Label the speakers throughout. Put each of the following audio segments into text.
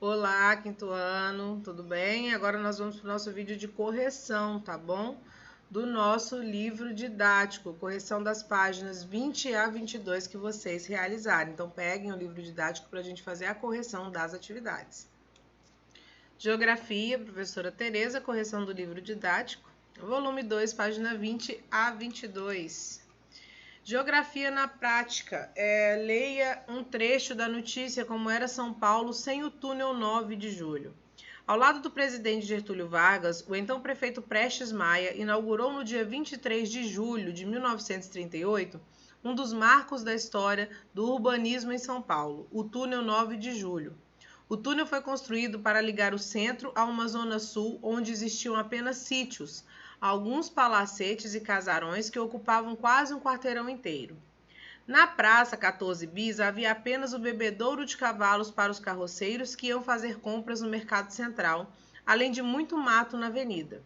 Speaker 1: Olá, quinto ano, tudo bem? Agora nós vamos para o nosso vídeo de correção, tá bom? Do nosso livro didático, correção das páginas 20 a 22 que vocês realizarem. Então, peguem o livro didático para a gente fazer a correção das atividades. Geografia, professora Tereza, correção do livro didático, volume 2, página 20 a 22. Geografia na prática. Leia um trecho da notícia como era São Paulo sem o túnel 9 de julho. Ao lado do presidente Getúlio Vargas, o então prefeito Prestes Maia inaugurou no dia 23 de julho de 1938 um dos marcos da história do urbanismo em São Paulo, o túnel 9 de julho. O túnel foi construído para ligar o centro a uma zona sul onde existiam apenas sítios, alguns palacetes e casarões que ocupavam quase um quarteirão inteiro. Na Praça 14 Bis havia apenas o bebedouro de cavalos para os carroceiros que iam fazer compras no Mercado Central, além de muito mato na avenida.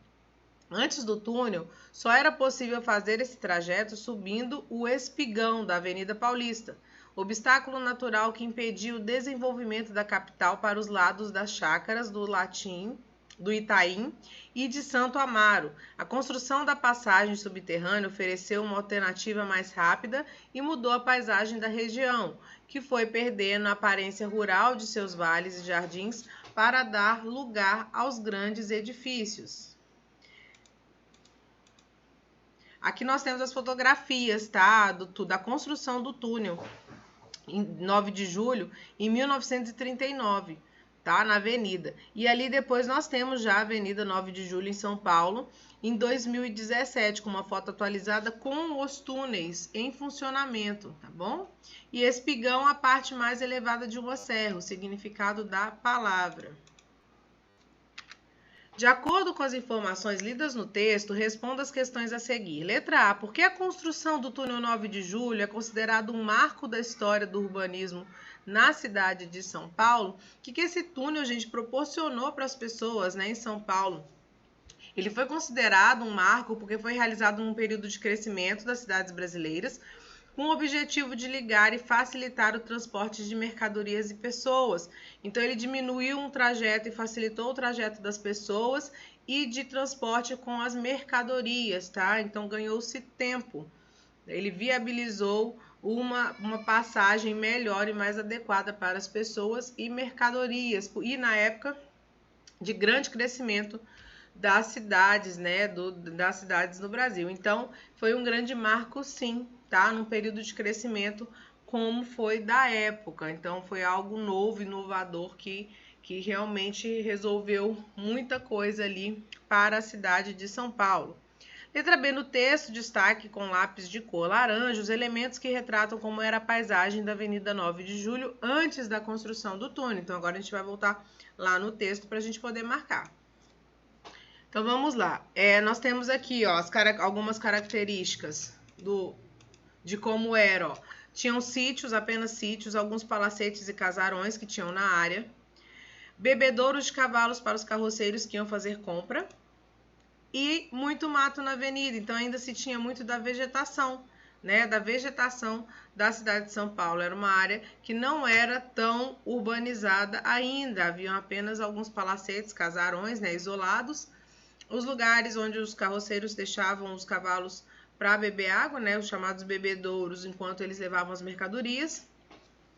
Speaker 1: Antes do túnel, só era possível fazer esse trajeto subindo o espigão da Avenida Paulista, obstáculo natural que impedia o desenvolvimento da capital para os lados das chácaras do Latim, do Itaim e de Santo Amaro. A construção da passagem subterrânea ofereceu uma alternativa mais rápida e mudou a paisagem da região, que foi perdendo a aparência rural de seus vales e jardins para dar lugar aos grandes edifícios. Aqui nós temos as fotografias, tá? Da construção do túnel, em 9 de julho, em 1939, tá? Na avenida. E ali depois nós temos já a Avenida 9 de Julho em São Paulo, em 2017, com uma foto atualizada com os túneis em funcionamento, tá bom? E espigão, a parte mais elevada de uma serra, o significado da palavra. De acordo com as informações lidas no texto, responda as questões a seguir. Letra A. Por que a construção do túnel 9 de julho é considerado um marco da história do urbanismo na cidade de São Paulo? O que esse túnel, gente, proporcionou para as pessoas, né, em São Paulo? Ele foi considerado um marco porque foi realizado num período de crescimento das cidades brasileiras, com o objetivo de ligar e facilitar o transporte de mercadorias e pessoas. Então, ele diminuiu um trajeto e facilitou o trajeto das pessoas e de transporte com as mercadorias, tá? Então, ganhou-se tempo. Ele viabilizou uma passagem melhor e mais adequada para as pessoas e mercadorias. E na época de grande crescimento das cidades, né, das cidades no Brasil. Então, foi um grande marco, sim, tá? Num período de crescimento como foi da época. Então, foi algo novo, inovador, que realmente resolveu muita coisa ali para a cidade de São Paulo. Letra B, no texto, destaque com lápis de cor laranja os elementos que retratam como era a paisagem da Avenida 9 de Julho antes da construção do túnel. Então, agora a gente vai voltar lá no texto para a gente poder marcar. Então, vamos lá. Nós temos aqui, ó, algumas características de como era, ó. Tinham sítios, apenas sítios, alguns palacetes e casarões que tinham na área. Bebedouros de cavalos para os carroceiros que iam fazer compra. E muito mato na avenida. Então, ainda se tinha muito da vegetação, né? Da vegetação da cidade de São Paulo. Era uma área que não era tão urbanizada ainda. Haviam apenas alguns palacetes, casarões, né, isolados. Os lugares onde os carroceiros deixavam os cavalos para beber água, né, os chamados bebedouros, enquanto eles levavam as mercadorias.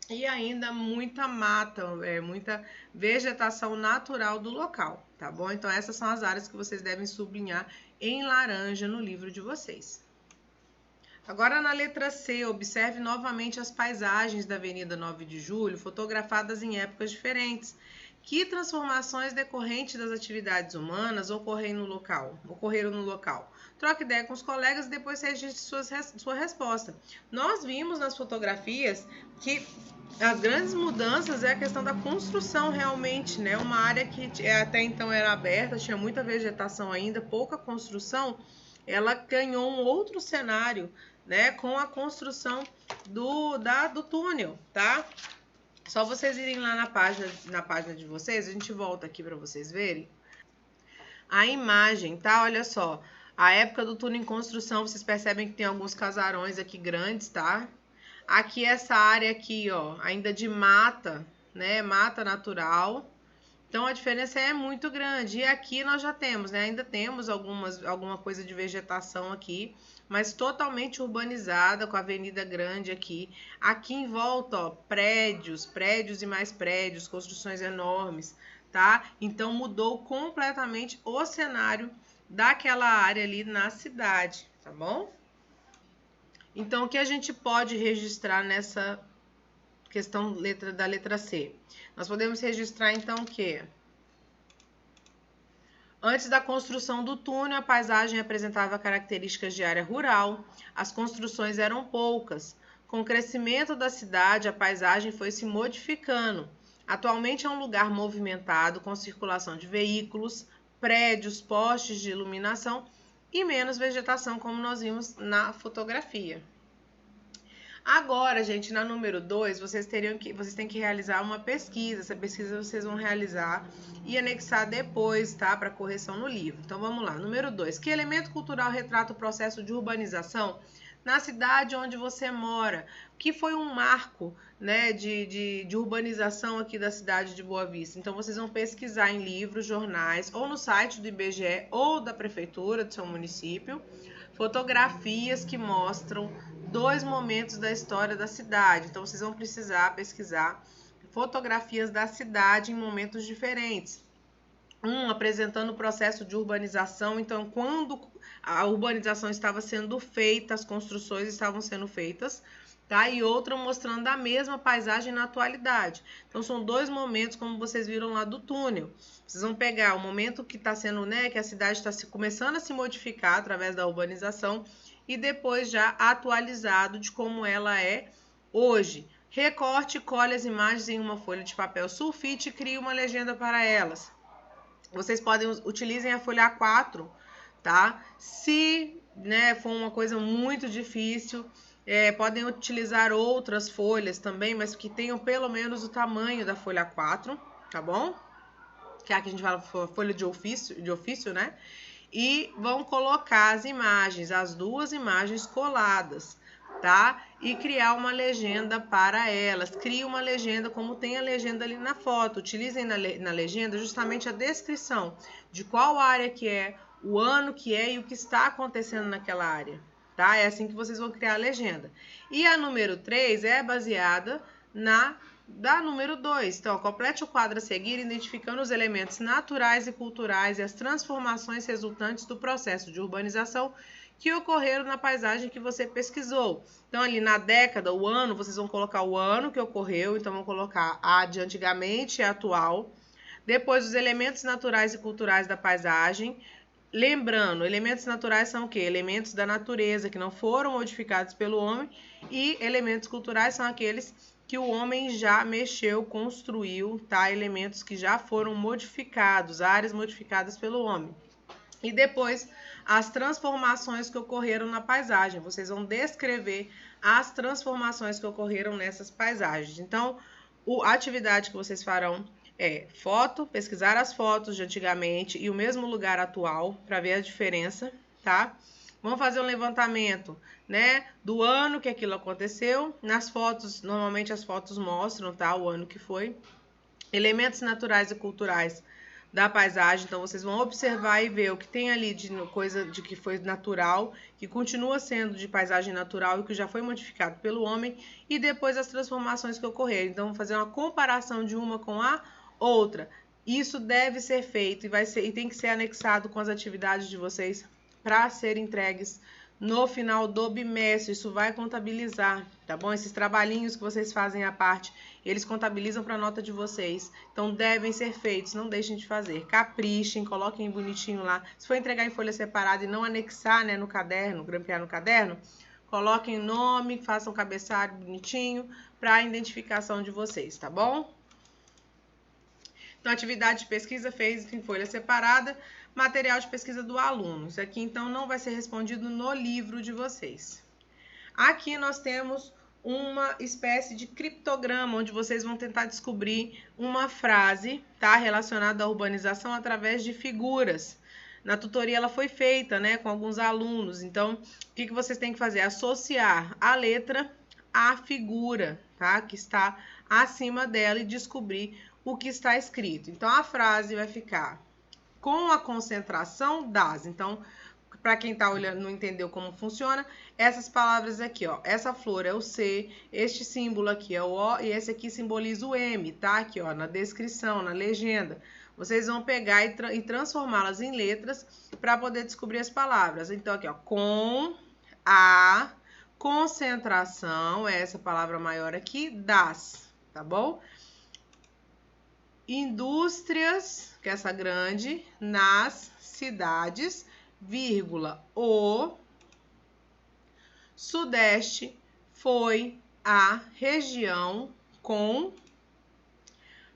Speaker 1: E ainda muita mata, muita vegetação natural do local, tá bom? Então, essas são as áreas que vocês devem sublinhar em laranja no livro de vocês. Agora, na letra C, observe novamente as paisagens da Avenida 9 de Julho, fotografadas em épocas diferentes. Que transformações decorrentes das atividades humanas ocorreram no local? Troque ideia com os colegas e depois registre sua resposta. Nós vimos nas fotografias que as grandes mudanças é a questão da construção realmente, né? Uma área que até então era aberta, tinha muita vegetação ainda, pouca construção, ela ganhou um outro cenário, né? Com a construção do túnel, tá? Só vocês irem lá na página de vocês, a gente volta aqui para vocês verem a imagem, tá? Olha só, a época do túnel em construção, vocês percebem que tem alguns casarões aqui grandes, tá? Aqui essa área aqui, ó, ainda de mata, né? Mata natural. Então a diferença é muito grande. E aqui nós já temos, né? Ainda temos alguma coisa de vegetação aqui, mas totalmente urbanizada, com a avenida grande aqui. Aqui em volta, ó, prédios e mais prédios, construções enormes, tá? Então mudou completamente o cenário daquela área ali na cidade, tá bom? Então o que a gente pode registrar nessa questão da letra C? Nós podemos registrar então que antes da construção do túnel, a paisagem apresentava características de área rural, as construções eram poucas. Com o crescimento da cidade, a paisagem foi se modificando. Atualmente é um lugar movimentado, com circulação de veículos, prédios, postes de iluminação e menos vegetação, como nós vimos na fotografia. Agora, gente, na número 2, vocês têm que realizar uma pesquisa. Essa pesquisa vocês vão realizar e anexar depois, tá? Para correção no livro. Então, vamos lá. Número 2. Que elemento cultural retrata o processo de urbanização na cidade onde você mora? Que foi um marco, né, de urbanização aqui da cidade de Boa Vista. Então, vocês vão pesquisar em livros, jornais, ou no site do IBGE ou da prefeitura do seu município, fotografias que mostram 2 momentos da história da cidade. Então, vocês vão precisar pesquisar fotografias da cidade em momentos diferentes. Apresentando o processo de urbanização. Então, quando a urbanização estava sendo feita, as construções estavam sendo feitas, tá? E outra mostrando a mesma paisagem na atualidade. Então, são 2 momentos, como vocês viram lá do túnel. Vocês vão pegar o momento que está sendo, né, que a cidade está começando a se modificar através da urbanização e depois já atualizado de como ela é hoje. Recorte, colhe as imagens em uma folha de papel sulfite e crie uma legenda para elas. Vocês utilizem a folha A4, tá? Se, né, for uma coisa muito difícil, podem utilizar outras folhas também, mas que tenham pelo menos o tamanho da folha A4, tá bom? Que aqui a gente fala folha de ofício, né? E vão colocar as imagens, as 2 imagens coladas, tá? E criar uma legenda para elas. Crie uma legenda como tem a legenda ali na foto. Utilizem na legenda justamente a descrição de qual área que é, o ano que é e o que está acontecendo naquela área, tá? É assim que vocês vão criar a legenda. E a número 3 é baseada da número 2. Então, complete o quadro a seguir, identificando os elementos naturais e culturais e as transformações resultantes do processo de urbanização que ocorreram na paisagem que você pesquisou. Então, ali na década, o ano, vocês vão colocar o ano que ocorreu, então vão colocar a de antigamente e a atual. Depois, os elementos naturais e culturais da paisagem. Lembrando, elementos naturais são o quê? Elementos da natureza que não foram modificados pelo homem, e elementos culturais são aqueles que o homem já mexeu, construiu, tá? Elementos que já foram modificados, áreas modificadas pelo homem. E depois, as transformações que ocorreram na paisagem. Vocês vão descrever as transformações que ocorreram nessas paisagens. Então, a atividade que vocês farão é pesquisar as fotos de antigamente e o mesmo lugar atual, para ver a diferença, tá? Vamos fazer um levantamento, né, do ano que aquilo aconteceu. Nas fotos, normalmente as fotos mostram, tá, o ano que foi. Elementos naturais e culturais da paisagem. Então, vocês vão observar e ver o que tem ali de coisa de que foi natural, que continua sendo de paisagem natural e que já foi modificado pelo homem. E depois as transformações que ocorreram. Então, vamos fazer uma comparação de uma com a outra. Isso deve ser feito e tem que ser anexado com as atividades de vocês para serem entregues no final do bimestre. Isso vai contabilizar, tá bom? Esses trabalhinhos que vocês fazem à parte, eles contabilizam para a nota de vocês. Então, devem ser feitos, não deixem de fazer. Caprichem, coloquem bonitinho lá. Se for entregar em folha separada e não anexar, né, no caderno, grampear no caderno, coloquem nome, façam cabeçalho bonitinho para a identificação de vocês, tá bom? Então, atividade de pesquisa feita em folha separada, material de pesquisa do aluno. Isso aqui, então, não vai ser respondido no livro de vocês. Aqui nós temos uma espécie de criptograma, onde vocês vão tentar descobrir uma frase, tá, relacionada à urbanização através de figuras. Na tutoria ela foi feita, né, com alguns alunos. Então, o que vocês têm que fazer? Associar a letra à figura, tá, que está acima dela e descobrir o que está escrito. Então, a frase vai ficar com a concentração das. Então, para quem está olhando não entendeu como funciona, essas palavras aqui, ó, essa flor é o C, este símbolo aqui é o O e esse aqui simboliza o M, tá? Aqui, ó, na descrição, na legenda. Vocês vão pegar e transformá-las em letras para poder descobrir as palavras. Então, aqui, ó, com a concentração, é essa palavra maior aqui, das, tá bom? Indústrias, que é essa grande, nas cidades, vírgula, o Sudeste foi a região com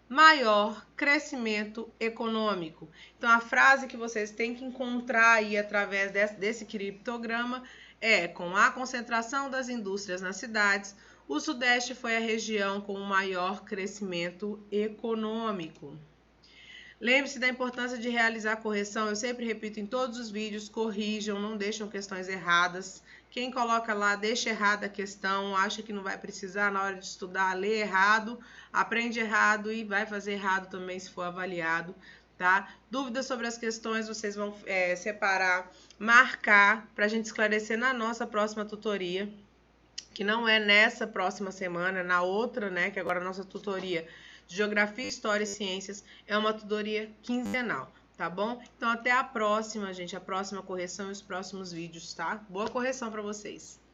Speaker 1: maior crescimento econômico. Então, a frase que vocês têm que encontrar aí através desse criptograma é: com a concentração das indústrias nas cidades, o Sudeste foi a região com o maior crescimento econômico. Lembre-se da importância de realizar a correção. Eu sempre repito em todos os vídeos, corrijam, não deixam questões erradas. Quem coloca lá, deixa errada a questão, acha que não vai precisar na hora de estudar, lê errado, aprende errado e vai fazer errado também se for avaliado, tá? Dúvidas sobre as questões, vocês vão separar, marcar, para a gente esclarecer na nossa próxima tutoria, que não é nessa próxima semana, na outra, né, que agora a nossa tutoria de Geografia, História e Ciências é uma tutoria quinzenal, tá bom? Então, até a próxima, gente, a próxima correção e os próximos vídeos, tá? Boa correção para vocês!